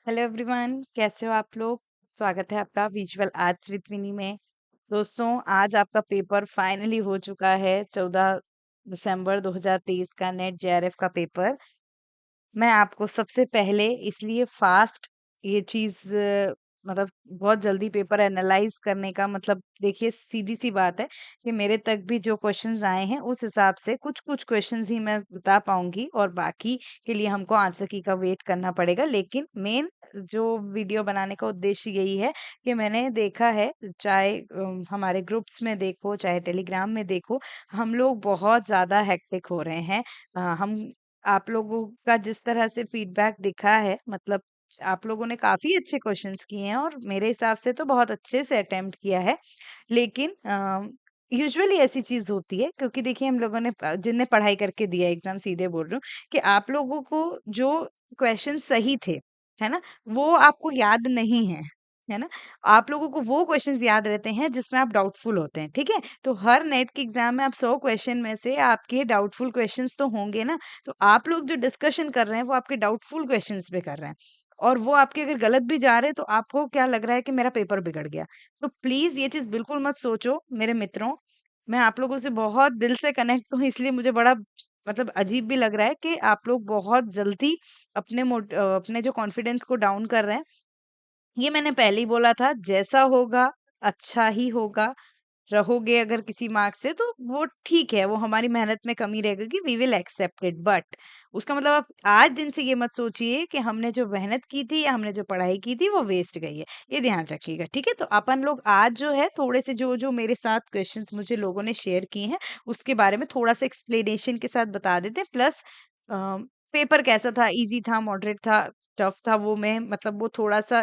Hello everyone, कैसे हो आप लोग। स्वागत है आपका विजुअल आर्ट्स विद विनी में। दोस्तों, आज आपका पेपर फाइनली हो चुका है। 14 दिसंबर 2023 का नेट जेआरएफ का पेपर। मैं आपको सबसे पहले इसलिए फास्ट ये चीज मतलब बहुत जल्दी पेपर एनालाइज करने का मतलब, देखिए सीधी सी बात है कि मेरे तक भी जो क्वेश्चंस आए हैं उस हिसाब से कुछ कुछ क्वेश्चंस ही मैं बता पाऊंगी और बाकी के लिए हमको आंसर की का वेट करना पड़ेगा। लेकिन मेन जो वीडियो बनाने का उद्देश्य यही है कि मैंने देखा है, चाहे हमारे ग्रुप्स में देखो चाहे टेलीग्राम में देखो, हम लोग बहुत ज्यादा हेक्टिक हो रहे हैं। हम आप लोगों का जिस तरह से फीडबैक दिखा है, मतलब आप लोगों ने काफी अच्छे क्वेश्चंस किए हैं और मेरे हिसाब से तो बहुत अच्छे से अटेम्प्ट किया है। लेकिन यूजुअली ऐसी चीज होती है, क्योंकि देखिए हम लोगों ने जिनने पढ़ाई करके दिया एग्जाम, सीधे बोल रही हूँ कि आप लोगों को जो क्वेश्चन सही थे, है ना, वो आपको याद नहीं है ना। आप लोगों को वो क्वेश्चंस याद रहते हैं जिसमें आप डाउटफुल होते हैं, ठीक है। तो हर नेट के एग्जाम में आप 100 क्वेश्चन में से आपके डाउटफुल क्वेश्चंस तो होंगे ना। तो आप लोग जो डिस्कशन कर रहे हैं वो आपके डाउटफुल क्वेश्चंस पे कर रहे हैं, और वो आपके अगर गलत भी जा रहे हैं तो आपको क्या लग रहा है कि मेरा पेपर बिगड़ गया। तो प्लीज ये चीज बिल्कुल मत सोचो मेरे मित्रों। मैं आप लोगों से बहुत दिल से कनेक्ट हूँ, इसलिए मुझे बड़ा मतलब अजीब भी लग रहा है कि आप लोग बहुत जल्दी अपने जो कॉन्फिडेंस को डाउन कर रहे हैं। ये मैंने पहले ही बोला था, जैसा होगा अच्छा ही होगा। रहोगे अगर किसी मार्क्स से तो वो ठीक है, वो हमारी मेहनत में कमी रहेगी, we will accept it. But उसका मतलब आप आज दिन से ये मत सोचिए कि हमने जो मेहनत की थी या हमने जो पढ़ाई की थी वो वेस्ट गई है। ये ध्यान रखिएगा, ठीक है। तो अपन लोग आज जो है थोड़े से जो जो मेरे साथ क्वेश्चंस मुझे लोगों ने शेयर किए हैं उसके बारे में थोड़ा सा एक्सप्लेनेशन के साथ बता देते हैं। प्लस पेपर कैसा था, इजी था, मॉडरेट था, टफ था, वो मैं मतलब वो थोड़ा सा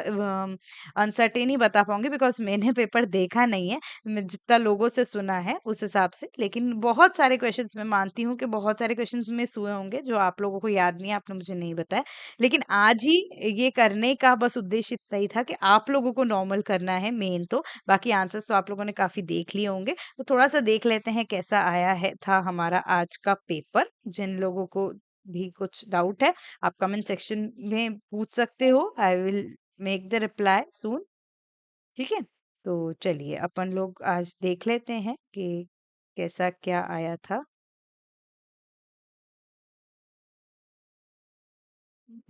अनसर्टेन ही बता पाऊंगी बिकॉज मैंने पेपर देखा नहीं है। मैं जितना लोगों से सुना है उस हिसाब से, लेकिन बहुत सारे क्वेश्चंस मैं मानती हूँ कि बहुत सारे क्वेश्चंस मिस हुए होंगे जो आप लोगों को याद नहीं है, आपने मुझे नहीं बताया। लेकिन आज ही ये करने का बस उद्देश्य इतना ही था कि आप लोगों को नॉर्मल करना है मेन। तो बाकी आंसर्स तो आप लोगों ने काफी देख लिए होंगे, तो थोड़ा सा देख लेते हैं कैसा आया है था हमारा आज का पेपर। जिन लोगों को भी कुछ डाउट है आप कमेंट सेक्शन में पूछ सकते हो, I will make the reply soon, ठीक है। तो चलिए अपन लोग आज देख लेते हैं कि कैसा क्या आया था।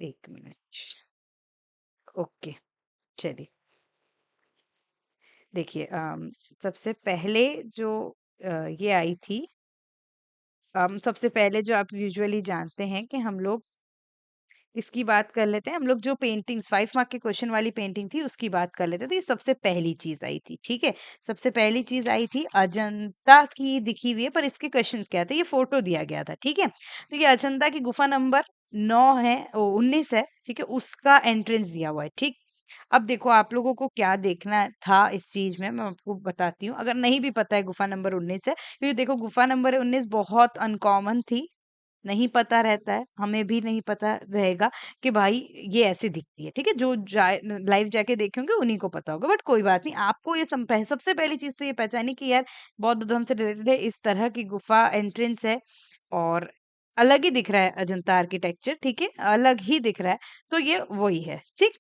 एक मिनट। ओके, चलिए देखिए सबसे पहले जो ये आई थी, सबसे पहले जो आप यूजुअली जानते हैं कि हम लोग इसकी बात कर लेते हैं। हम लोग जो पेंटिंग्स 5 मार्क के क्वेश्चन वाली पेंटिंग थी उसकी बात कर लेते हैं। तो ये सबसे पहली चीज आई थी, ठीक है। सबसे पहली चीज आई थी अजंता की दिखी हुई है, पर इसके क्वेश्चंस क्या थे, ये फोटो दिया गया था, ठीक है। तो ये अजंता की गुफा नंबर 9 है, 19 है, ठीक है, उसका एंट्रेंस दिया हुआ है, ठीक। अब देखो आप लोगों को क्या देखना था इस चीज में, मैं आपको बताती हूँ। अगर नहीं भी पता है गुफा नंबर 19 है, क्योंकि देखो गुफा नंबर 19 बहुत अनकॉमन थी, नहीं पता रहता है, हमें भी नहीं पता रहेगा कि भाई ये ऐसे दिखती है, ठीक है। जो लाइव जाके देखे होंगे उन्हीं को पता होगा, बट कोई बात नहीं। आपको ये सबसे पहली चीज तो ये पहचानी कि यार बौद्ध धर्म से रिलेटेड है, इस तरह की गुफा एंट्रेंस है और अलग ही दिख रहा है अजंता आर्किटेक्चर, ठीक है, अलग ही दिख रहा है। तो ये वही है, ठीक।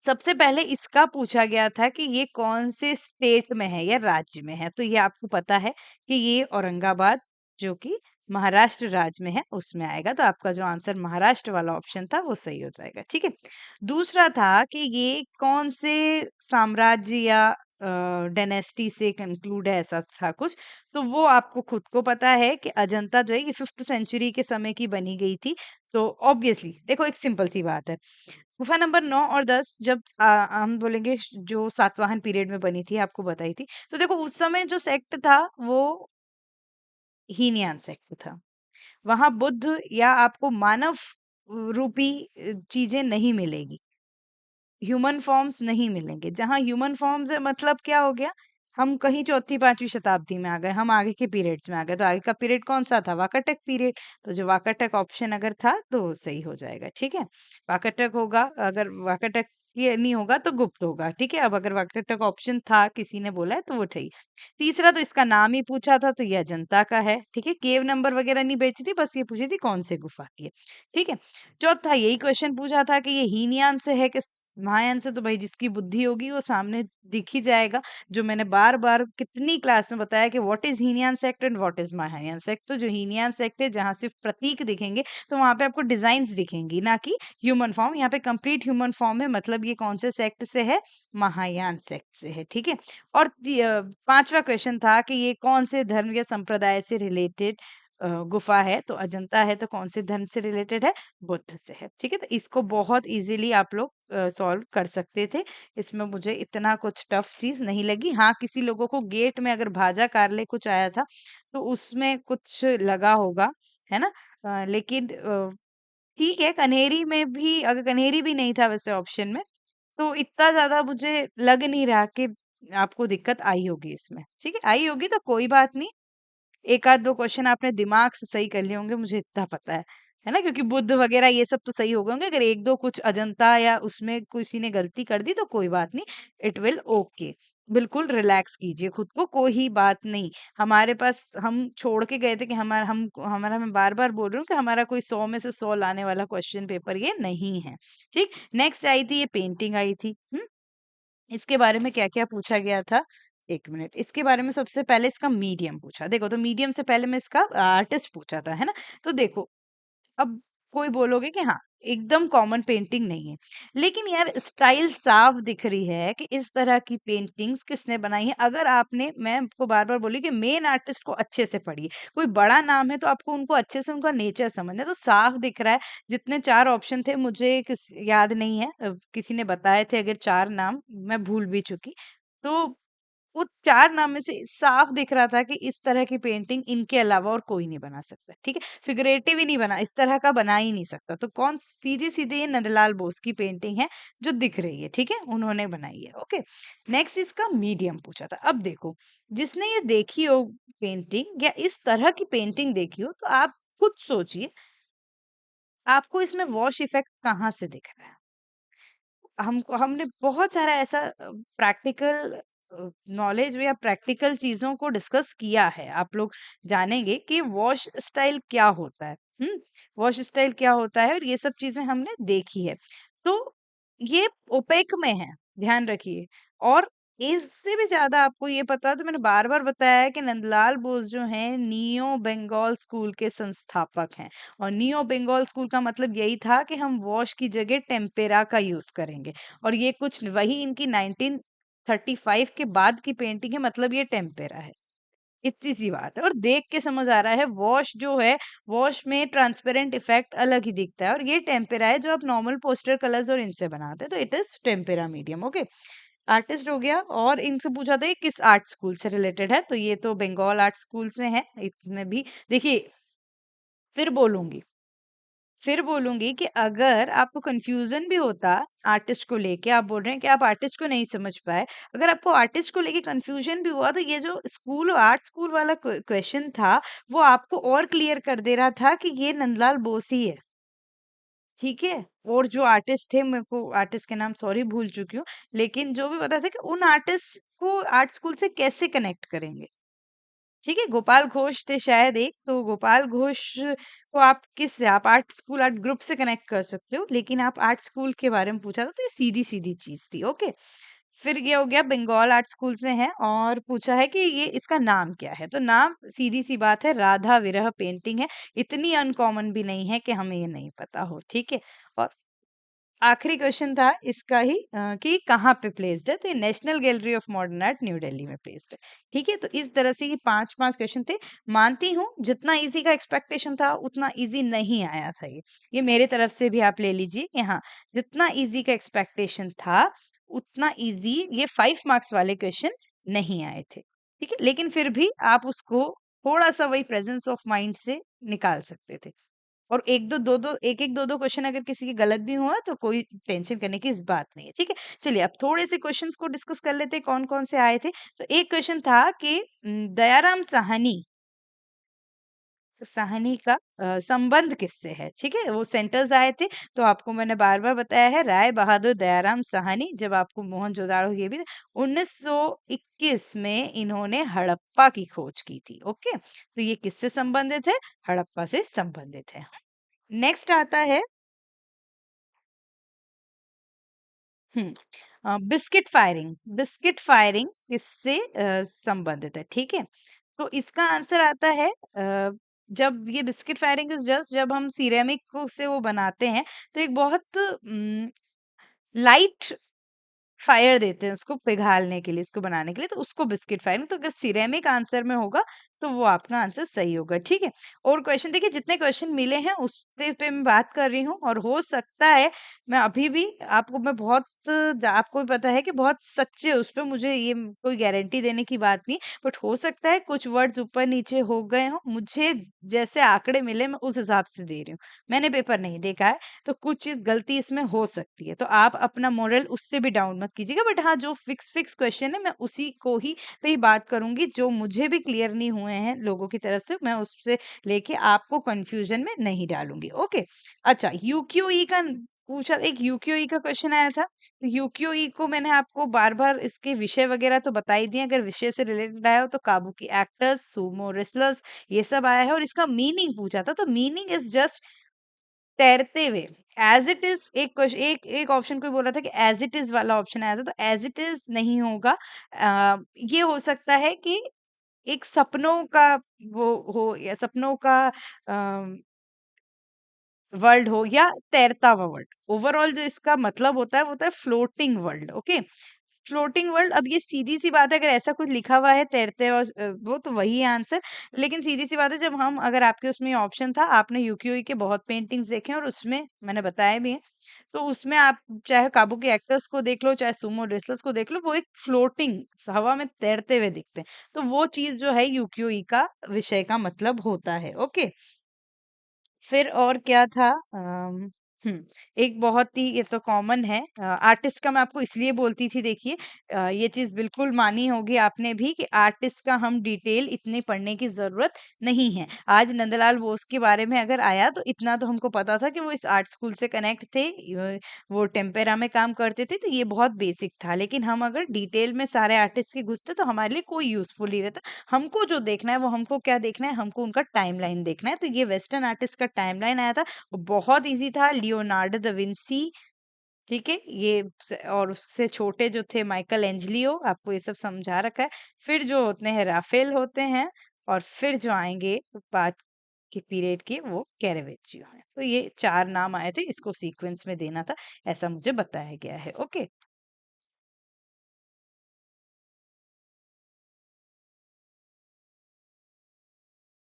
सबसे पहले इसका पूछा गया था कि ये कौन से स्टेट में है या राज्य में है। तो ये आपको पता है कि ये औरंगाबाद, जो कि महाराष्ट्र राज्य में है, उसमें आएगा। तो आपका जो आंसर महाराष्ट्र वाला ऑप्शन था वो सही हो जाएगा, ठीक है। दूसरा था कि ये कौन से साम्राज्य या डायनेस्टी से कंक्लूड है, ऐसा था कुछ। तो वो आपको खुद को पता है कि अजंता जो है ये 5th सेंचुरी के समय की बनी गई थी। तो ऑब्वियसली देखो एक सिंपल सी बात है, गुफा नंबर 9 और 10 जब हम बोलेंगे जो सातवाहन पीरियड में बनी थी, आपको बताई थी। तो देखो उस समय जो सेक्ट था वो हीनयान सेक्ट था। वहां बुद्ध या आपको मानव रूपी चीजें नहीं मिलेगी, ह्यूमन फॉर्म्स नहीं मिलेंगे। जहां ह्यूमन फॉर्म्स है मतलब क्या हो गया, हम कहीं चौथी पांचवी शताब्दी में आ गए, हम आगे के पीरियड्स में आ गए। तो आगे का पीरियड कौन सा था? वाकाटक पीरियड। तो जो वाकाटक ऑप्शन अगर था तो वो सही हो जाएगा। ठीक है, वाकाटक होगा, अगर वाकाटक ये नहीं होगा तो गुप्त होगा। ठीक है, अब अगर वाकाटक ऑप्शन था, किसी ने बोला है, तो वो ठीक। तीसरा तो इसका नाम ही पूछा था, तो ये अजंता का है। ठीक है, केव नंबर वगैरह नहीं बेची थी, बस ये पूछी थी कौन से गुफा की है। ठीक है, चौथा यही क्वेश्चन पूछा था कि ये हीनयान से है कि महायान से। तो भाई जिसकी बुद्धि होगी वो सामने दिख ही जाएगा। जो मैंने बार बार कितनी क्लास में बताया कि what is Hinayana sect and what is Mahayana sect. तो जो हीनयान सेक्ट है, जहाँ सिर्फ प्रतीक दिखेंगे, तो वहां पे आपको डिजाइन्स दिखेंगी, ना कि ह्यूमन फॉर्म। यहाँ पे कंप्लीट ह्यूमन फॉर्म है, मतलब ये कौन से सेक्ट से है? महायान सेक्ट से है। ठीक है, और पांचवा क्वेश्चन था कि ये कौन से धर्म या संप्रदाय से रिलेटेड गुफा है? तो अजंता है, तो कौन से धर्म से रिलेटेड है? बुद्ध से है। ठीक है, तो इसको बहुत इजीली आप लोग सॉल्व कर सकते थे। इसमें मुझे इतना कुछ टफ चीज नहीं लगी। हाँ, किसी लोगों को गेट में अगर भाजा कारले कुछ आया था, तो उसमें कुछ लगा होगा, है ना? लेकिन ठीक है, कन्हेरी में भी, अगर कन्हेरी भी नहीं था वैसे ऑप्शन में, तो इतना ज्यादा मुझे लग नहीं रहा कि आपको दिक्कत आई होगी इसमें। ठीक है, आई होगी तो कोई बात नहीं, एक आध दो क्वेश्चन आपने दिमाग से सही कर लिए होंगे, मुझे इतना पता है ना? क्योंकि बुद्ध वगैरह ये सब तो सही हो गए होंगे। अगर एक दो कुछ अजंता या उसमें किसी ने गलती कर दी तो कोई बात नहीं, इट विल ओके। बिल्कुल रिलैक्स कीजिए खुद को, कोई बात नहीं। हमारे पास, हम छोड़ के गए थे कि हमारा, मैं बार बार बोल रही हूँ कि हमारा कोई 100 में से 100 लाने वाला क्वेश्चन पेपर ये नहीं है। ठीक, नेक्स्ट आई थी, ये पेंटिंग आई थी। इसके बारे में क्या-क्या पूछा गया था? 1 मिनट। इसके बारे में सबसे पहले इसका मीडियम पूछा। देखो, तो मीडियम से पहले मैं इसका आर्टिस्ट पूछा था, है ना? तो देखो, अब कोई बोलोगे कि हाँ, एकदम कॉमन पेंटिंग नहीं है। लेकिन यार स्टाइल साफ दिख रही है कि इस तरह की पेंटिंग्स किसने बनाई है। अगर आपने, मैं आपको बार-बार बोली कि मेन आर्टिस्ट को अच्छे से पढ़िए। कोई बड़ा नाम है तो आपको उनको अच्छे से उनका नेचर समझना है। तो साफ दिख रहा है, जितने 4 ऑप्शन थे मुझे याद नहीं है। किसी ने बताए थे अगर 4 नाम, मैं भूल भी चुकी। तो वो 4 नाम में से साफ दिख रहा था कि इस तरह की पेंटिंग इनके अलावा और कोई नहीं बना सकता। ठीक है? फिगरेटिव ही नहीं बना, इस तरह का बना ही नहीं सकता। तो कौन? सीधे-सीधे ये नंदलाल बोस की पेंटिंग है जो दिख रही है। ठीक है? उन्होंने बनाई है। ओके। नेक्स्ट इसका मीडियम पूछा था। अब देखो, जिसने ये देखी हो पेंटिंग या इस तरह की पेंटिंग देखी हो, तो आप खुद सोचिए, आपको इसमें वॉश इफेक्ट कहाँ से दिख रहा है? हमने बहुत सारा ऐसा प्रैक्टिकल नॉलेज या प्रैक्टिकल चीजों को डिस्कस किया है। आप लोग जानेंगे कि वॉश स्टाइल क्या होता है। वॉश स्टाइल क्या होता है, और ये सब चीजें हमने देखी है। तो ये ओपेक में है, ध्यान रखिए। और इससे भी ज्यादा आपको ये पता, तो मैंने बार बार बताया है कि नंदलाल बोस जो हैं, नियो बंगाल स्कूल के संस्थापक हैं। और नियो बंगाल स्कूल का मतलब यही था कि हम वॉश की जगह टेम्पेरा का यूज करेंगे। और ये कुछ वही इनकी 1935 के बाद की पेंटिंग है, मतलब ये टेम्पेरा है। इतनी सी बात है, और देख के समझ आ रहा है वॉश जो है, वॉश में ट्रांसपेरेंट इफेक्ट अलग ही दिखता है, और ये टेम्पेरा है जो आप नॉर्मल पोस्टर कलर्स और इनसे बनाते हैं। तो it is tempera medium. Okay, artist हो गया। और इनसे पूछा था ये किस आर्ट स्कूल से रिलेटेड है, तो ये तो बंगाल आर्ट स्कूल से है। इसमें भी देखिए, फिर बोलूंगी फिर बोलूंगी कि अगर आपको कंफ्यूजन भी होता आर्टिस्ट को लेके, आप बोल रहे हैं कि आप आर्टिस्ट को नहीं समझ पाए, अगर आपको आर्टिस्ट को लेके कंफ्यूजन भी हुआ, तो ये जो स्कूल, आर्ट स्कूल वाला क्वेश्चन था, वो आपको और क्लियर कर दे रहा था कि ये नंदलाल बोस ही है। ठीक है, और जो आर्टिस्ट थे, मेरे को आर्टिस्ट के नाम सॉरी भूल चुकी हूँ, लेकिन जो भी पता था कि उन आर्टिस्ट को आर्ट स्कूल से कैसे कनेक्ट करेंगे। ठीक है, गोपाल घोष थे शायद एक, तो गोपाल घोष को आप आप आर्ट स्कूल, आर्ट ग्रुप से कनेक्ट कर सकते हो, लेकिन आप आर्ट स्कूल के बारे में पूछा था, तो ये सीधी-सीधी चीज़ थी। ओके, फिर ये हो गया बंगाल आर्ट स्कूल से है, और पूछा है कि ये इसका नाम क्या है? तो नाम सीधी-सी बात है, राधा विरह पेंटिंग है। इतनी अनकॉमन भी नहीं है कि हमें ये नहीं पता हो। ठीक है, और आखिरी क्वेश्चन था इसका ही कि कहाँ पे प्लेस्ड है? तो ये national gallery of modern art new Delhi में प्लेस्ड है। ठीक है, तो इस तरह से ये 5-5 क्वेश्चन थे। मानती हूँ जितना इजी का एक्सपेक्टेशन था उतना इजी नहीं आया था ये। ये मेरे तरफ से भी आप ले लीजिए कि हाँ, जितना इजी का एक्सपेक्टेशन था उतना इजी ये 5 मार्क्स वाले क्वेश्चन नहीं आए थे। ठीक है, लेकिन फिर भी आप उसको थोड़ा-सा वही प्रेजेंस ऑफ माइंड से निकाल सकते थे। और एक एक दो दो क्वेश्चन अगर किसी के गलत भी हुआ तो कोई टेंशन करने की इस बात नहीं है, ठीक है। चलिए अब थोड़े से क्वेश्चंस को डिस्कस कर लेते हैं कौन कौन से आए थे। तो एक क्वेश्चन था कि दयाराम साहनी साहनी का संबंध किससे है, ठीक है। वो सेंटर्स आए थे, तो आपको मैंने बार बार बताया है, राय बहादुर दयाराम साहनी, जब आपको मोहनजोदाड़ो ये भी 1921 में इन्होंने हड़प्पा की खोज की थी। ओके, तो ये किससे संबंधित है? हड़प्पा से संबंधित है। नेक्स्ट आता है बिस्किट फायरिंग किससे संबंधित है, ठीक है। तो इसका आंसर आता है जब ये बिस्किट फायरिंग इज जस्ट जब हम सिरेमिक को से वो बनाते हैं, तो एक बहुत लाइट फायर देते हैं उसको पिघालने के लिए, इसको बनाने के लिए, तो उसको बिस्किट फायरिंग। तो अगर सिरेमिक आंसर में होगा तो वो आपका आंसर सही होगा, ठीक है। और क्वेश्चन देखिए, जितने क्वेश्चन मिले हैं उस पे मैं बात कर रही हूँ, और हो सकता है मैं अभी भी आपको मैं बहुत आपको भी पता है कि बहुत सच्चे उस पे, मुझे ये कोई गारंटी देने की बात नहीं, बट हो सकता है कुछ वर्ड्स ऊपर नीचे हो गए हों। मुझे जैसे आंकड़े मिले मैं उस हिसाब से दे रही हूँ, मैंने पेपर नहीं देखा है, तो कुछ चीज़ गलती इसमें हो सकती है, तो आप अपना मोरल उससे भी डाउन मत कीजिएगा। बट हाँ, जो फिक्स क्वेश्चन है मैं उसी को ही पे ही बात करूँगी, जो मुझे भी क्लियर नहीं हुए हैं लोगों की तरफ से, मैं उससे लेके आपको कन्फ्यूजन में नहीं डालूँगी। ओके, अच्छा यूक्यूई का पूछा, एक यूक्यूई का क्वेश्चन आया था। तो यूक्यूई को मैंने आपको बार-बार इसके विषय वगैरह तो बता ही दिए, अगर विषय से रिलेटेड आया हो तो काबुकी एक्टर्स, सुमो रेसलर्स, ये सब आया है। और इसका मीनिंग पूछा था, तो मीनिंग इज़ जस्ट तैरते हुए। एज इट इज एक ऑप्शन कोई बोल रहा था कि एज इट इज वाला ऑप्शन आया था, तो एज इट इज नहीं होगा। ये हो सकता है कि एक सपनों का वो हो, या सपनों का वर्ल्ड हो, या तैरता हुआ वर्ल्ड। ओवरऑल जो इसका मतलब होता है वो होता है floating world. Okay, floating world. अब ये सीधी सी बात है, अगर ऐसा कुछ लिखा हुआ है तैरते हुआ वो, तो वही है आंसर। लेकिन सीधी सी बात है, जब हम अगर आपके उसमें ऑप्शन था, आपने यूक्यूई के बहुत पेंटिंग्स देखे हैं और उसमें मैंने बताया भी है, तो उसमें आप चाहे काबू के एक्टर्स को देख लो, चाहे सुमो रेसलर्स को देख लो, वो एक फ्लोटिंग हवा में तैरते हुए दिखते हैं। तो वो चीज जो है यूक्यूई का विषय का मतलब होता है। ओके, फिर और क्या था? एक बहुत ही, ये तो कॉमन है, आर्टिस्ट का मैं आपको इसलिए बोलती थी, देखिए ये चीज बिल्कुल मानी होगी आपने भी कि आर्टिस्ट का हम डिटेल इतनी पढ़ने की जरूरत नहीं है। आज नंदलाल बोस के बारे में अगर आया तो इतना तो हमको पता था कि वो इस आर्ट स्कूल से कनेक्ट थे, वो टेम्पेरा में काम करते थे, तो ये बहुत बेसिक था। लेकिन हम अगर डिटेल में सारे आर्टिस्ट के घुसते तो हमारे लिए कोई यूजफुल नहीं रहता। हमको जो देखना है वो हमको क्या देखना है, हमको उनका टाइमलाइन देखना है। तो ये वेस्टर्न आर्टिस्ट का टाइमलाइन आया था, वो बहुत इजी था। लियोनार्डो दा विंसी, ठीक है, और उससे छोटे जो थे माइकल एंजलियो, आपको ये सब समझा रखा है। फिर जो होते हैं राफेल होते हैं, और फिर जो आएंगे बात की पीरियड की, वो कैरेवेचियो है। तो ये चार नाम आए थे, इसको सीक्वेंस में देना था, ऐसा मुझे बताया गया है। ओके,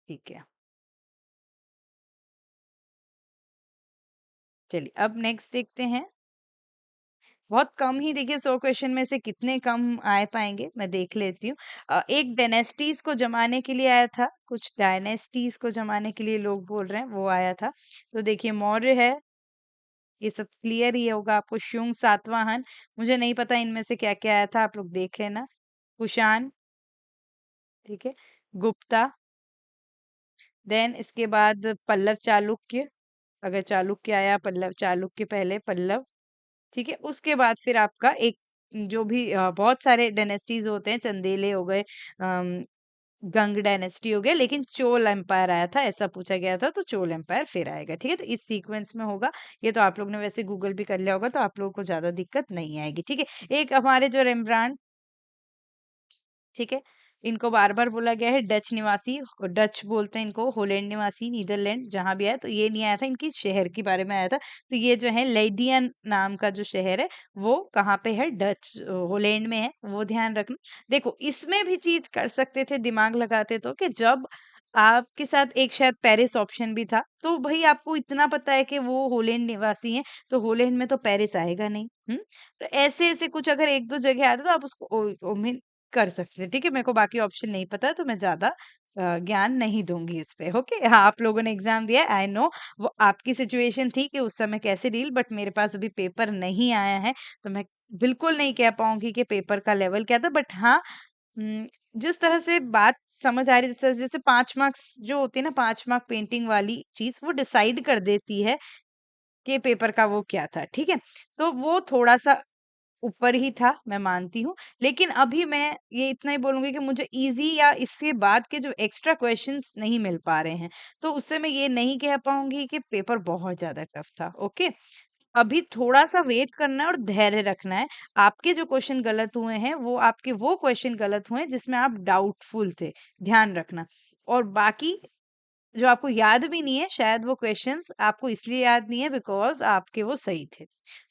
ठीक है। चलिए अब नेक्स्ट देखते हैं। बहुत कम ही, देखिए 100 क्वेश्चन में से कितने कम आ पाएंगे, मैं देख लेती हूँ। एक डायनेस्टीज को जमाने के लिए आया था, कुछ डायनेस्टीज को जमाने के लिए लोग बोल रहे हैं, वो आया था। तो देखिए मौर्य है, ये सब क्लियर ही होगा आपको। शुंग, सातवाहन, मुझे नहीं पता इनमें से क्या क्या आया था, आप लोग देख लेना। कुषाण, ठीक है, गुप्ता, देन इसके बाद पल्लव चालुक्य, अगर चालुक्य आया, पल्लव चालुक्य पहले, पल्लव, ठीक है। उसके बाद फिर आपका एक जो भी बहुत सारे डायनेस्टीज होते हैं, चंदेले हो गए, गंग डायनेस्टी हो गया, लेकिन चोल एम्पायर आया था, ऐसा पूछा गया था, तो चोल एम्पायर फिर आएगा, ठीक है। तो इस सीक्वेंस में होगा। ये तो आप लोग ने वैसे गूगल भी कर लिया होगा, तो आप लोगों को ज्यादा दिक्कत नहीं आएगी, ठीक है। एक हमारे जो रेम्ब्रांड, ठीक है, इनको बार बार बोला गया है डच निवासी, और डच बोलते हैं इनको, होलैंड निवासी, नीदरलैंड, जहां भी आया। तो ये नहीं आया था, इनकी शहर के बारे में आया था। तो ये जो है लेडियन नाम का जो शहर है, वो कहाँ पे है? डच होलैंड में है, वो ध्यान रखना। देखो इसमें भी चीज कर सकते थे दिमाग लगाते, तो कि जब आपके साथ एक शायद पेरिस ऑप्शन भी था, तो भाई आपको इतना पता है कि वो होलैंड निवासी हैं, तो होलैंड में तो पेरिस आएगा नहीं। तो ऐसे ऐसे कुछ अगर एक दो जगह आता तो आप उसको ओमिट कर सकते हैं, ठीक है। मेरे को बाकी ऑप्शन नहीं पता है, तो मैं ज्यादा ज्ञान नहीं दूंगी इस पे। ओके, हाँ, आप लोगों ने एग्जाम दिया, आई नो वो आपकी सिचुएशन थी कि उस समय कैसे डील, बट मेरे पास अभी पेपर नहीं आया है, तो मैं बिल्कुल नहीं कह पाऊंगी कि पेपर का लेवल क्या था। बट हाँ, जिस तरह से बात समझ आ रही है, जैसे 5 मार्क्स जो होती है ना, 5 मार्क पेंटिंग वाली चीज, वो डिसाइड कर देती है कि पेपर का वो क्या था। ठीक है, तो वो थोड़ा सा ऊपर ही था, मैं मानती हूँ। लेकिन अभी मैं ये इतना ही बोलूँगी कि मुझे ईज़ी या इसके बाद के जो एक्स्ट्रा क्वेश्चंस नहीं मिल पा रहे हैं, तो उससे मैं ये नहीं कह पाऊँगी कि पेपर बहुत ज़्यादा टफ था। ओके? अभी थोड़ा-सा वेट करना है और धैर्य रखना है। आपके जो क्वेश्चन गलत हुए हैं, वो आपके वो क्वेश्चन गलत हुए हैं जिसमें आप डाउटफुल थे, ध्यान रखना। और बाकी जो आपको याद भी नहीं है, शायद वो क्वेश्चंस आपको इसलिए याद नहीं है बिकॉज़ आपके वो सही थे।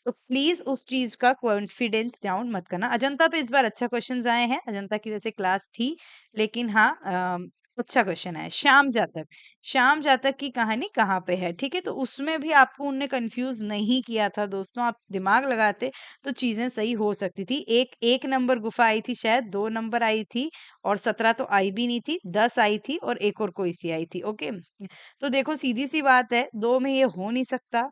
तो प्लीज़ उस चीज़ का कॉन्फिडेंस डाउन मत करना। अजंता पे इस बार अच्छा क्वेश्चन्स आए हैं, अजंता की वैसे क्लास थी, लेकिन हाँ, अच्छा क्वेश्चन आया है। श्याम जातक की कहानी कहाँ पे है? ठीक है, तो उसमें भी आपको उनने कन्फ्यूज़ नहीं किया था दोस्तों, आप दिमाग लगाते तो चीज़ें सही हो सकती थी। 1 नंबर गुफ़ा आई थी शायद, 2 नंबर आई थी और 17 तो आई भी नहीं थी, 10 आई थी और एक और कोई-सी आई थी। ओके? तो देखो सीधी-सी बात है, 2 में ये हो नहीं सकता।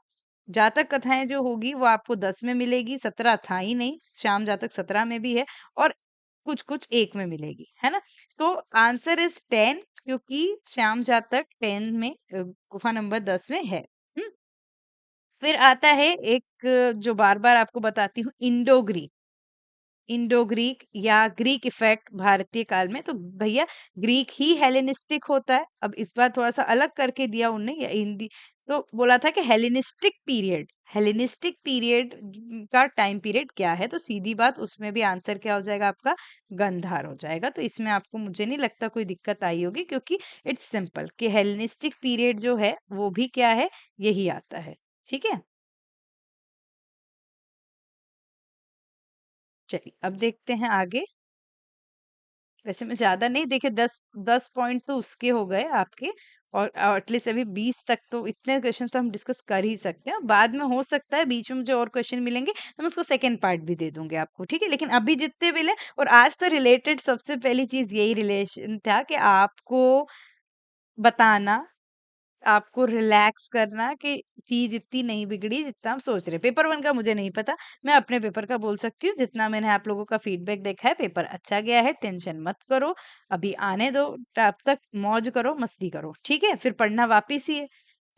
जातक कथाएँ जो होगी वो आपको 10 में मिलेगी, 17 था ही नहीं, श्याम जातक 17 में भी है और कुछ-कुछ 1 में मिलेगी, है ना? तो आंसर इज़ 10, क्योंकि श्याम जातक 10 में गुफ़ा नंबर 10 में है। हुँ? फिर आता है एक जो बार-बार आपको बताती हूँ, इंडो ग्रीक या ग्रीक इफेक्ट भारतीय काल में। तो भैया ग्रीक ही हेलेनिस्टिक होता है। अब इस बार थोड़ा-सा अलग करके दिया उनने, या हिंदी तो बोला था कि हेलेनिस्टिक पीरियड का टाइम पीरियड क्या है? तो सीधी बात उसमें भी आंसर क्या हो जाएगा आपका? गंधार हो जाएगा। तो इसमें आपको मुझे नहीं लगता कोई दिक्कत आई होगी, क्योंकि इट्स सिंपल कि हेलेनिस्टिक पीरियड जो है वो भी क्या है? यही आता है। ठीक है? चलिए अब देखते हैं आगे। वैसे मैं ज़्यादा नहीं, देखिए 10 पॉइंट तो उसके हो गए आपके, और एटलीस्ट अभी 20 तक तो इतने क्वेश्चन तो हम डिस्कस कर ही सकते हैं। बाद में हो सकता है बीच में मुझे और क्वेश्चन मिलेंगे तो मैं उसका सेकंड पार्ट भी दे दूंगी आपको, ठीक है? लेकिन अभी जितने मिले, और आज तो रिलेटेड सबसे पहली चीज यही रिलेशन था कि आपको बताना, आपको रिलैक्स करना कि चीज़ इतनी नहीं बिगड़ी जितना हम सोच रहे हैं। पेपर 1 का मुझे नहीं पता, मैं अपने पेपर का बोल सकती हूँ, जितना मैंने आप लोगों का फीडबैक देखा है, पेपर अच्छा गया है, टेंशन मत करो, अभी आने दो, तब तक मौज करो, मस्ती करो, ठीक है? फिर पढ़ना वापिस ही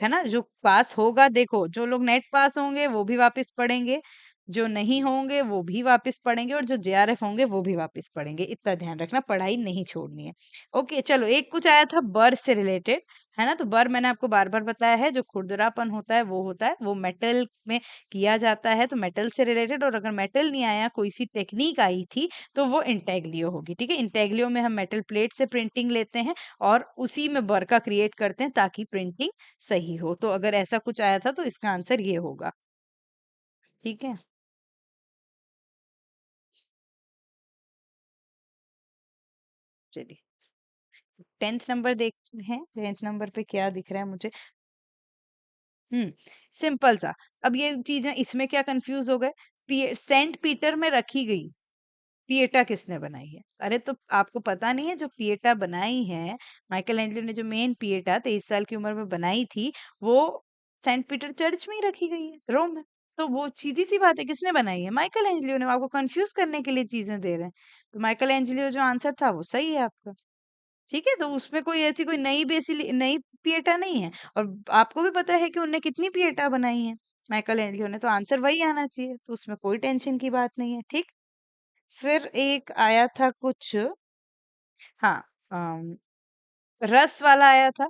है ना? जो पास होगा, देखो जो लोग नेट पास होंगे वो भी वापस पढ़ेंगे, जो नहीं होंगे वो भी वापस पढ़ेंगे, और जो जेआरएफ होंगे वो भी वापस पढ़ेंगे। इतना ध्यान रखना, पढ़ाई नहीं छोड़नी है। ओके, चलो एक कुछ आया था बर से रिलेटेड, है ना? तो बर मैंने आपको बार-बार बताया है, जो खुरदरापन होता है वो होता है, वो मेटल में किया जाता है, तो मेटल से रिलेटेड। और अगर मेटल नहीं आया, कोई सी टेक्नीक आई थी, तो वो इंटेग्लियो होगी, ठीक है? इंटेग्लियो में हम मेटल प्लेट से प्रिंटिंग लेते हैं और उसी में बरका क्रिएट करते हैं ताकि प्रिंटिंग सही हो। तो अगर ऐसा कुछ आया था तो इसका आंसर ये होगा, ठीक है? चलिए 10th नंबर देखते हैं, 10th नंबर पे क्या दिख रहा है मुझे? हुँ, सिंपल सा। अब ये चीज़ें इसमें क्या कन्फ्यूज़ हो गए? सेंट पीटर में रखी गई, पिएटा किसने बनाई है? अरे तो आपको पता नहीं है, जो पिएटा बनाई है, माइकल एंजेलो ने जो मेन पिएटा 23 साल की उम्र में बनाई थी, वो सेंट पीटर चर्च में ही रखी गई है, रोम में। तो वो सीधी-सी बात है, किसने बनाई है? माइकल एंजेलो ने। वो आपको कन्फ्यूज़ करने के लिए चीज़ें दे रहे हैं। तो माइकल एंजेलो जो आंसर था वो सही है आपका। ठीक है? तो उसमें कोई ऐसी कोई नई पिएटा नहीं है, और आपको भी पता है कि उनने कितनी पिएटा बनाई है, माइकल एंजेलो ने, तो आंसर वही आना चाहिए, तो उसमें कोई टेंशन की बात नहीं है, ठीक? फिर एक आया था कुछ, हाँ, अम, रस वाला आया था,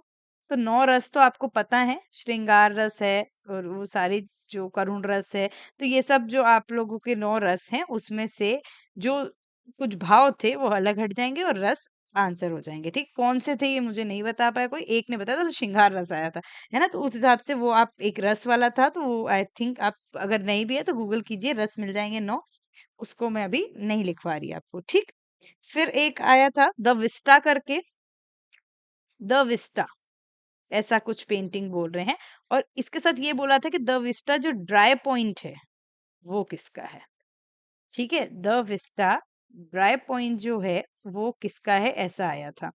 तो 9 रस तो आपको पता है, श्रृंगार रस है और वो सारी जो करुण रस है, तो ये सब जो आप लोगों के 9 रस हैं, उसमें से जो कुछ भाव थे वो अलग हट जाएँगे और रस आंसर हो जाएँगे, ठीक? कौन से थे ये मुझे नहीं बता पाया कोई, एक ने बताया था, तो श्रृंगार रस आया था, है ना? तो उस हिसाब से वो आप एक रस वाला था, तो वो आई थिंक आप अगर नहीं भी है तो गूगल कीजिए, रस मिल जाएँगे 9, उसको मैं अभी नहीं लिखवा रही आपको, ठीक? फिर एक आया था द विस्टा करके, द विस्टा ऐसा कुछ पेंटिंग बोल रहे हैं, और इसके साथ ये बोला था कि द विस्टा जो ड्राई पॉइंट है, वो किसका है? ठीक है? द विस्टा ड्राई पॉइंट जो है, वो किसका है, ऐसा आया था।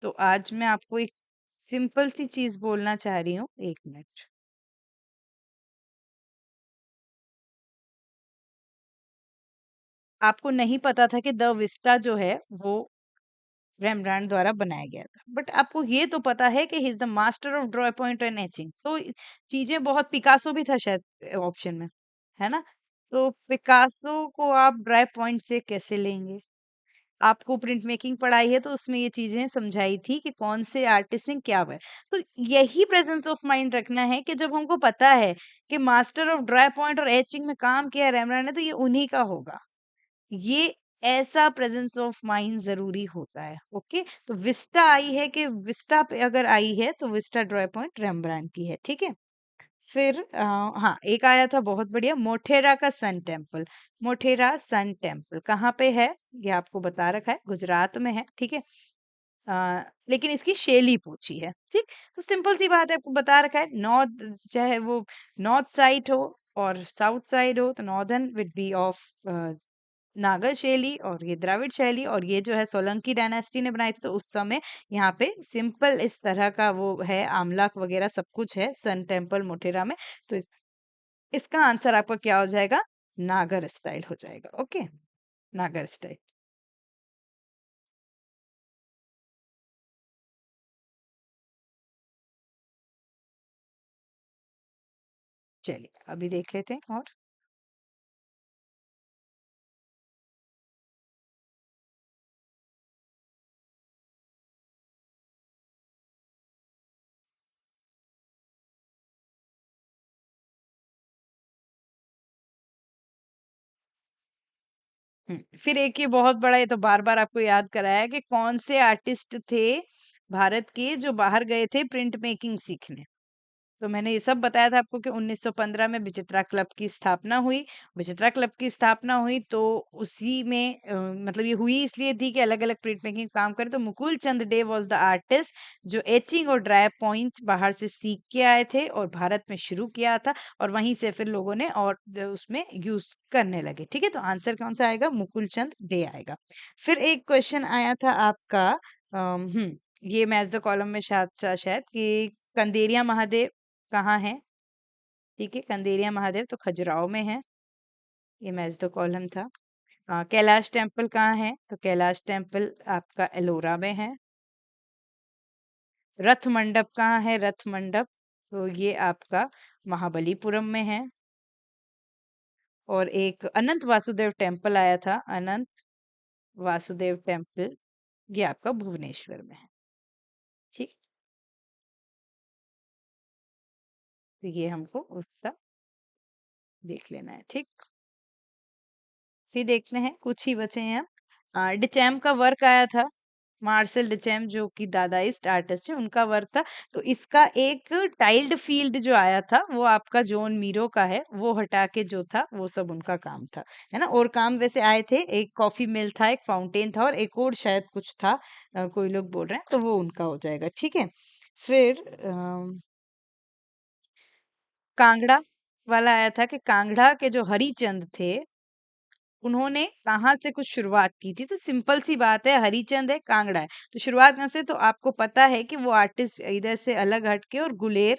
तो आज मैं आपको एक सिंपल सी चीज बोलना चाह रही हूँ। एक मिनट। आपको नहीं पता था कि द विस्टा जो है वो रेम्ब्रांड द्वारा बनाया गया था, बट आपको ये तो पता है कि he is the master of draw point and etching. तो चीजें बहुत, पिकासो भी था शायद ऑप्शन में, है ना? तो पिकासो को आप ड्राई पॉइंट से कैसे लेंगे? आपको प्रिंट मेकिंग पढ़ाई है तो उसमें ये चीजें समझाई थी कि कौन से आर्टिस्ट ने क्या हुआ। तो यही प्रेजेंस ऑफ माइंड रखना है कि जब हमको पता है कि मास्टर ऑफ ड्राई पॉइंट और एचिंग में काम किया है रेमब्रांड ने, तो ये उन्हीं का होगा। ये ऐसा प्रेजेंस ऑफ माइंड ज़रूरी होता है। ओके? तो विस्टा आई है कि विस्टा पे अगर आई है तो विस्टा ड्रॉ पॉइंट रेम्ब्रांड की है, ठीक है? फिर हाँ, एक आया था बहुत बढ़िया, मोढेरा का sun temple. Modhera sun temple कहाँ पे है? ये आपको बता रखा है, गुजरात में है, ठीक है? लेकिन इसकी शैली पूछी है, ठीक? तो सिंपल सी बात है, आपको बता रखा है, नॉर्थ चाहे वो नॉर्थ साइड हो और साउथ साइड हो, तो नॉर्दर्न विल बी ऑफ नागर शैली और ये द्रविड़ शैली, और ये जो है सोलंकी डायनेस्टी ने बनाई थी। तो उस समय यहाँ पे सिंपल इस तरह का वो है, आमलाक वगैरह सब कुछ है सन टेम्पल मोटेरा में। तो इसका आंसर आपका क्या हो जाएगा? नागर स्टाइल हो जाएगा। ओके, नागर स्टाइल। चलिए अभी देख लेते हैं। और फिर एक ये बहुत बड़ा, ये तो बार बार आपको याद कराया कि कौन से आर्टिस्ट थे भारत के जो बाहर गए थे प्रिंट मेकिंग सीखने। तो मैंने ये सब बताया था आपको कि 1915 में विचित्रा क्लब की स्थापना हुई। विचित्रा क्लब की स्थापना हुई तो उसी में मतलब ये हुई इसलिए थी कि अलग-अलग प्रिंट मेकिंग काम करे। तो मुकुल चंद डे वाज़ द आर्टिस्ट जो एचिंग और ड्राई पॉइंट बाहर से सीख के आए थे और भारत में शुरू किया था, और वहीं से फिर लोगों ने और उसमें यूज़ करने लगे। ठीक है? तो आंसर कौन-सा आएगा? मुकुल चंद डे आएगा। फिर एक क्वेश्चन आया था आपका, ये मैच द कॉलम में शायद कि कंदेरिया महादेव कहाँ है? ठीक है, कंदेरिया महादेव तो खजुराहो में है। ये मैच द कॉलम था। कैलाश टेम्पल कहाँ है? तो कैलाश टेम्पल आपका एलोरा में है। रथ मंडप कहाँ है? रथ मंडप तो ये आपका महाबलीपुरम में है। और एक अनंत वासुदेव टेम्पल आया था, अनंत वासुदेव टेम्पल, ये आपका भुवनेश्वर में है। ठीक, तो ये हमको उसका देख लेना है। ठीक, फिर देखते हैं, कुछ ही बचे हैं। डिचैम का वर्क आया था, मार्सेल डिचैम जो कि दादाइस्ट आर्टिस्ट है, उनका वर्क था। तो इसका एक टाइल्ड फील्ड जो आया था वो आपका जॉन मीरो का है, वो हटा के जो था वो सब उनका काम था, है ना? और काम वैसे आए थे, एक कॉफी मिल था, एक फाउंटेन था और एक और शायद कुछ था, कोई लोग बोल रहे हैं, तो वो उनका हो जाएगा। ठीक है? फिर कांगड़ा वाला आया था कि कांगड़ा के जो हरिचंद थे उन्होंने कहाँ से कुछ शुरुआत की थी। तो सिंपल सी बात है, हरिचंद है, कांगड़ा है, तो शुरुआत कहाँ से? तो आपको पता है कि वो आर्टिस्ट इधर से अलग हटके और गुलेर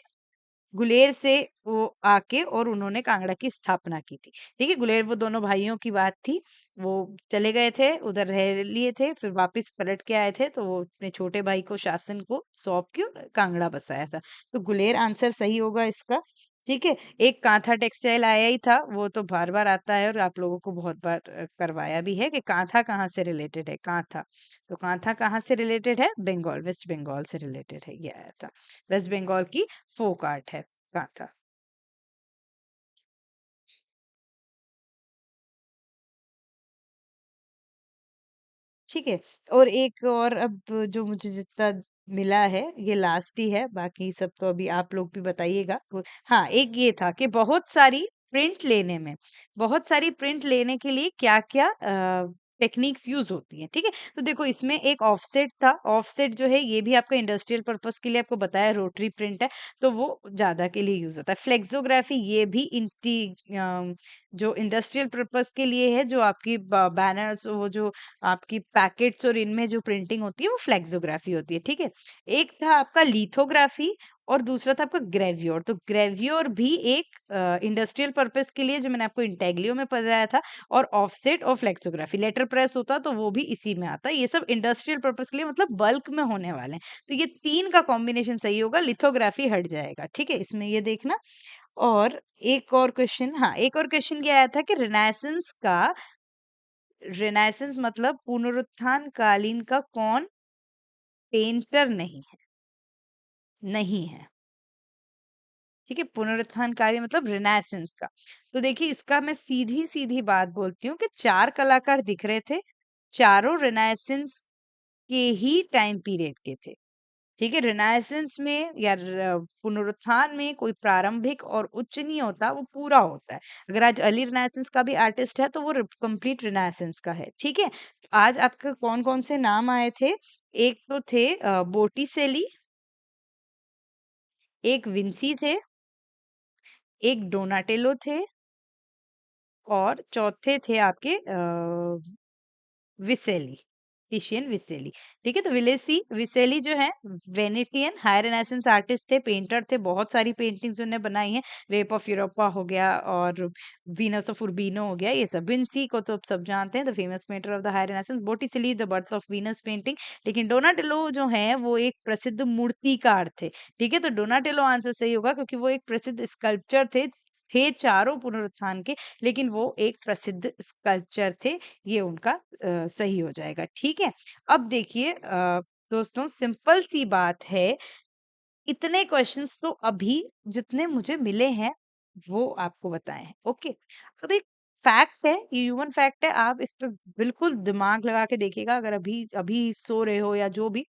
गुलेर से वो आके और उन्होंने कांगड़ा की स्थापना की थी। ठीक है? गुलेर वो दोनों भाइयों की बात थी। वो चले गए थे, उधर रह लिए थे, फिर वापस पलट के आए थे, तो वो अपने छोटे भाई को शासन को सौंप के और कांगड़ा बसाया था। तो गुलेर आंसर सही होगा इसका। ठीक है? एक कांथा टेक्सटाइल आया ही था, वो तो बार-बार आता है और आप लोगों को बहुत बार करवाया भी है कि कांथा कहाँ से रिलेटेड है, कांथा। तो कांथा कहाँ से रिलेटेड है? बंगाल, वेस्ट बंगाल से रिलेटेड है, ये आया था। वेस्ट बंगाल की फोक आर्ट है कांथा। ठीक है? और एक और अब जो मुझे जितना मिला है ये लास्ट ही है, बाकी सब तो अभी आप लोग भी बताइएगा। हाँ, एक ये था कि बहुत सारी प्रिंट लेने के लिए क्या-क्या टेक्निक्स यूज होती हैं, ठीक है। तो देखो इसमें एक ऑफसेट था, ऑफसेट जो है ये भी आपका इंडस्ट्रियल पर्पस के लिए आपको बताया, रोटरी प्रिंट है तो वो ज्यादा के लिए यूज होता है। फ्लेक्सोग्राफी ये भी जो इंडस्ट्रियल पर्पस के लिए है, जो आपकी बैनर्स, वो जो आपकी पैकेट्स और इनमें जो प्रिंटिंग होती है वो फ्लेक्सोग्राफी होती है, ठीक है। एक था आपका लिथोग्राफी और दूसरा था आपका ग्रेव्योर। तो ग्रेव्योर भी एक इंडस्ट्रियल पर्पस के लिए, जो मैंने आपको इंटेग्लियो में पढ़ाया था, और ऑफसेट और फ्लेक्सोग्राफी लेटर प्रेस होता तो वो भी इसी में आता है। ये सब इंडस्ट्रियल पर्पस के लिए मतलब बल्क में होने वाले हैं, तो ये तीन का कॉम्बिनेशन सही होगा, लिथोग्राफी हट जाएगा, ठीक है, इसमें ये देखना। और एक और क्वेश्चन, हाँ एक और क्वेश्चन क्या आया था कि रिनाइसेंस मतलब पुनरुत्थान कालीन का कौन पेंटर नहीं है, नहीं है, ठीक है। पुनरुत्थान कार्य मतलब रिनाइसेंस का। तो देखिए इसका मैं सीधी सीधी बात बोलती हूँ कि चार कलाकार दिख रहे थे, चारों रिनाइसेंस के ही टाइम पीरियड के थे, ठीक है। रिनाइसेंस में या पुनरुत्थान में कोई प्रारंभिक और उच्च नहीं होता, वो पूरा होता है। अगर आज अली रिनाइसेंस का भी आर्टिस्ट है तो वो कंप्लीट रिनाइसेंस का है, ठीक है। आज आपके कौन कौन से नाम आए थे, एक तो थे बोटिसेली, एक विंसी थे, एक डोनाटेलो थे, और चौथे थे आपके विसेली, टिशियन विसेली, ठीक है। तो विसेली जो है वेनेटियन हाई रेनेसेंस आर्टिस्ट थे, पेंटर थे, बहुत सारी पेंटिंग्स उन्होंने बनाई हैं। रेप ऑफ यूरोपा हो गया और वीनस ऑफ उर्बिनो हो गया, ये सब। विंसी को तो आप सब जानते हैं, the famous painter of the high Renaissance. Botticelli the birth of Venus painting. लेकिन डोनाटेलो जो है वो एक प्रसिद्ध मूर्तिकार थे, ठीक है। तो डोनाटेलो आंसर सही होगा क्योंकि वो एक प्रसिद्ध स्कल्पचर थे चारों पुनरुत्थान के, लेकिन वो एक प्रसिद्ध स्कल्पचर थे, ये उनका सही हो जाएगा, ठीक है। अब देखिए दोस्तों सिंपल सी बात है, इतने क्वेश्चंस तो अभी जितने मुझे मिले हैं वो आपको बताए हैं, ओके। अब एक फैक्ट है, ये ह्यूमन फैक्ट है, आप इस पे बिल्कुल दिमाग लगा के देखिएगा, अगर अभी अभी सो रहे हो या जो भी,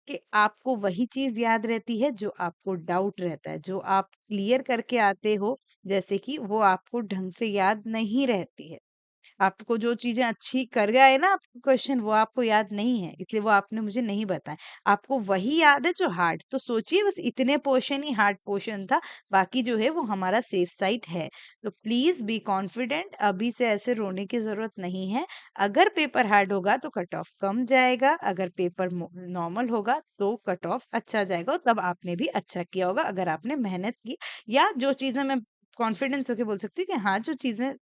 कि आपको वही चीज याद रहती है जो आपको डाउट रहता है, जो आप क्लियर करके आते हो, जैसे कि वो आपको ढंग से याद नहीं रहती है। आपको जो चीज़ें अच्छी कर गए ना आपको क्वेश्चन, वो आपको याद नहीं है, इसलिए वो आपने मुझे नहीं बताया। आपको वही याद है जो हार्ड, तो सोचिए बस इतने पोर्शन ही हार्ड पोर्शन था, बाकी जो है वो हमारा सेफ साइड है। तो प्लीज़ बी कॉन्फिडेंट, अभी से ऐसे रोने की ज़रूरत नहीं है। अगर पेपर हार्ड होगा तो कट ऑफ कम जाएगा, अगर पेपर नॉर्मल होगा तो कट ऑफ अच्छा जाएगा, और तब आपने भी अच्छा किया होगा अगर आपने मेहनत की, या जो चीज़ें मैं कॉन्फिडेंस होके बोल सकती हूँ कि हाँ, जो चीज़ें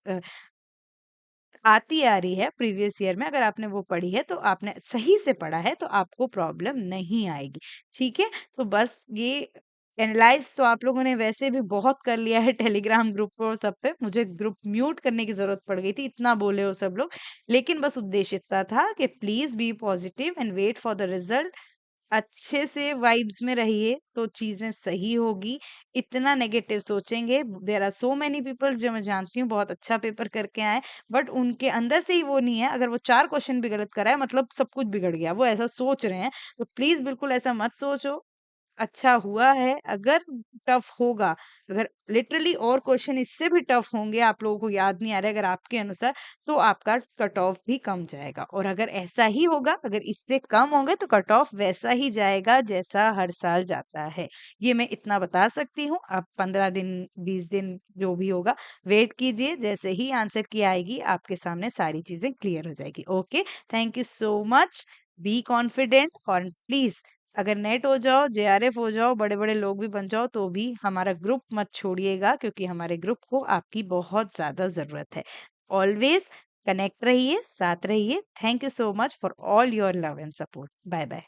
आती आ रही है प्रीवियस ईयर में, अगर आपने वो पढ़ी है तो आपने सही से पढ़ा है तो आपको प्रॉब्लम नहीं आएगी, ठीक है। तो बस ये एनालाइज तो आप लोगों ने वैसे भी बहुत कर लिया है टेलीग्राम ग्रुप पर और सब पे, मुझे ग्रुप म्यूट करने की जरूरत पड़ गई थी, इतना बोले हो सब लोग। लेकिन बस उद्देश्य इतना था कि please be positive and wait for the result, अच्छे से वाइब्स में रहिए तो चीजें सही होगी। इतना नेगेटिव सोचेंगे, there are so many peoples जो मैं जानती हूँ बहुत अच्छा पेपर करके आए, बट उनके अंदर से ही वो नहीं है, अगर वो 4 क्वेश्चन भी गलत कराए मतलब सब कुछ बिगड़ गया, वो ऐसा सोच रहे हैं। तो प्लीज बिल्कुल ऐसा मत सोचो, अच्छा हुआ है। अगर टफ होगा, अगर लिटरली और क्वेश्चन इससे भी टफ होंगे, आप लोगों को याद नहीं आ रहा है अगर आपके अनुसार, तो आपका कट ऑफ भी कम जाएगा। और अगर ऐसा ही होगा, अगर इससे कम होंगे तो कट ऑफ वैसा ही जाएगा जैसा हर साल जाता है। ये मैं इतना बता सकती हूँ। आप 15 दिन 20 दिन जो भी होगा वेट कीजिए, जैसे ही आंसर की आएगी आपके सामने सारी चीजें क्लियर हो जाएगी, okay. Thank you so much, be confident, और प्लीज अगर नेट हो जाओ, जेआरएफ हो जाओ, बड़े-बड़े लोग भी बन जाओ, तो भी हमारा ग्रुप मत छोड़िएगा, क्योंकि हमारे ग्रुप को आपकी बहुत ज़्यादा ज़रूरत है। ऑलवेज़ कनेक्ट रहिए, साथ रहिए। Thank you so much for all your love and support. Bye-bye.